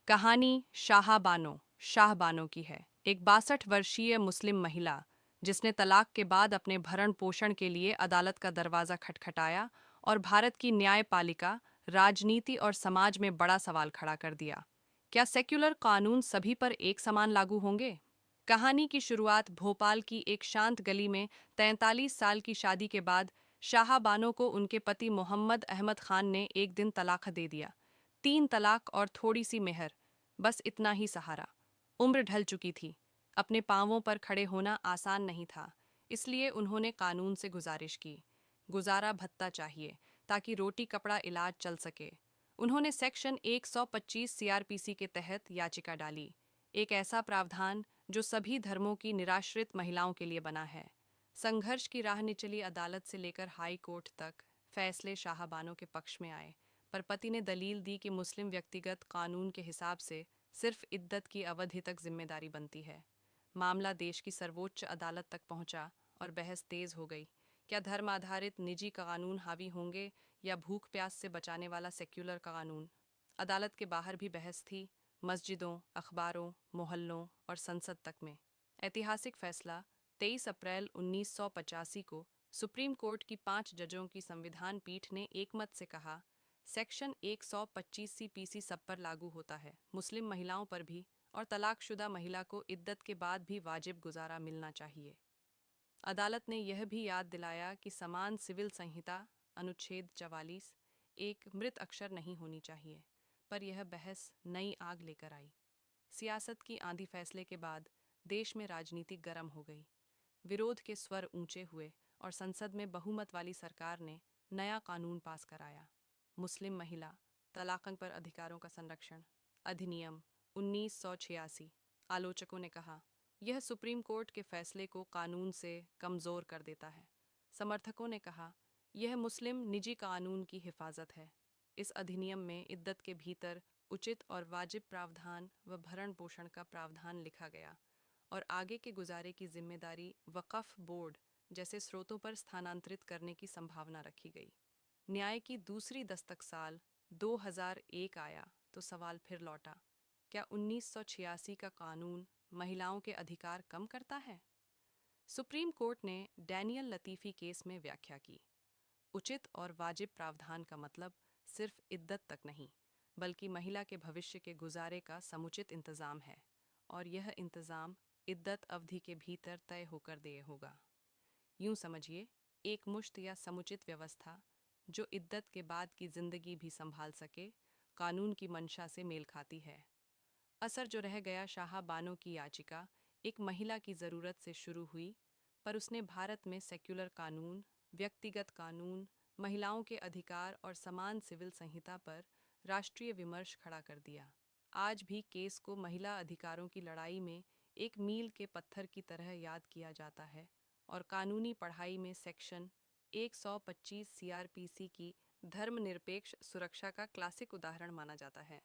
कहानी शाहबानो की है। एक 62 वर्षीय मुस्लिम महिला जिसने तलाक के बाद अपने भरण पोषण के लिए अदालत का दरवाज़ा खटखटाया और भारत की न्यायपालिका, राजनीति और समाज में बड़ा सवाल खड़ा कर दिया। क्या सेक्युलर कानून सभी पर एक समान लागू होंगे? कहानी की शुरुआत भोपाल की एक शांत गली में 43 साल की शादी के बाद शाहबानो को उनके पति मोहम्मद अहमद खान ने एक दिन तलाक दे दिया। 3 तलाक और थोड़ी सी मेहर, बस इतना ही सहारा। उम्र ढल चुकी थी, अपने पांवों पर खड़े होना आसान नहीं था, इसलिए उन्होंने कानून से गुजारिश की। गुजारा भत्ता चाहिए ताकि रोटी कपड़ा इलाज चल सके। उन्होंने सेक्शन 125 सीआरपीसी के तहत याचिका डाली, एक ऐसा प्रावधान जो सभी धर्मों की निराश्रित महिलाओं के लिए बना है। संघर्ष की राह निचली अदालत से लेकर हाई कोर्ट तक फैसले शाहबानो के पक्ष में आए, पर पति ने दलील दी कि मुस्लिम व्यक्तिगत कानून के हिसाब से सिर्फ इद्दत की अवधि तक जिम्मेदारी बनती है। मामला देश की सर्वोच्च अदालत तक पहुंचा और बहस तेज हो गई। क्या धर्म आधारित निजी कानून हावी होंगे या भूख प्यास से बचाने वाला सेक्युलर कानून? अदालत के बाहर भी बहस थी, मस्जिदों, अखबारों, मोहल्लों और संसद तक में। ऐतिहासिक फैसला 23 अप्रैल 1985 को सुप्रीम कोर्ट की 5 जजों की संविधान पीठ ने एकमत से कहा, सेक्शन 125 सीपीसी सब पर लागू होता है, मुस्लिम महिलाओं पर भी, और तलाकशुदा महिला को इद्दत के बाद भी वाजिब गुजारा मिलना चाहिए। अदालत ने यह भी याद दिलाया कि समान सिविल संहिता अनुच्छेद 44 एक मृत अक्षर नहीं होनी चाहिए, पर यह बहस नई आग लेकर आई। सियासत की आंधी फैसले के बाद देश में राजनीति गर्म हो गई। विरोध के स्वर ऊंचे हुए और संसद में बहुमत वाली सरकार ने नया कानून पास कराया, मुस्लिम महिला तलाक़ पर अधिकारों का संरक्षण अधिनियम 1986। आलोचकों ने कहा, यह सुप्रीम कोर्ट के फैसले को कानून से कमज़ोर कर देता है। समर्थकों ने कहा, यह मुस्लिम निजी कानून की हिफाजत है। इस अधिनियम में इद्दत के भीतर उचित और वाजिब प्रावधान व भरण पोषण का प्रावधान लिखा गया और आगे के गुजारे की जिम्मेदारी वक़फ़ बोर्ड जैसे स्रोतों पर स्थानांतरित करने की संभावना रखी गई। न्याय की दूसरी दस्तक साल 2001 आया तो सवाल फिर लौटा, क्या 1986 का कानून महिलाओं के अधिकार कम करता है? सुप्रीम कोर्ट ने डैनियल लतीफ़ी केस में व्याख्या की, उचित और वाजिब प्रावधान का मतलब सिर्फ इद्दत तक नहीं, बल्कि महिला के भविष्य के गुजारे का समुचित इंतज़ाम है, और यह इंतज़ाम इद्दत अवधि के भीतर तय होकर देय होगा। यूं समझिए, एक मुश्त या समुचित व्यवस्था जो इद्दत के बाद की जिंदगी भी संभाल सके, कानून की मंशा से मेल खाती है। असर जो रह गया, शाहबानो की याचिका एक महिला की ज़रूरत से शुरू हुई, पर उसने भारत में सेक्युलर कानून, व्यक्तिगत कानून, महिलाओं के अधिकार और समान सिविल संहिता पर राष्ट्रीय विमर्श खड़ा कर दिया। आज भी केस को महिला अधिकारों की लड़ाई में एक मील के पत्थर की तरह याद किया जाता है और कानूनी पढ़ाई में सेक्शन 125 सीआरपीसी की धर्मनिरपेक्ष सुरक्षा का क्लासिक उदाहरण माना जाता है।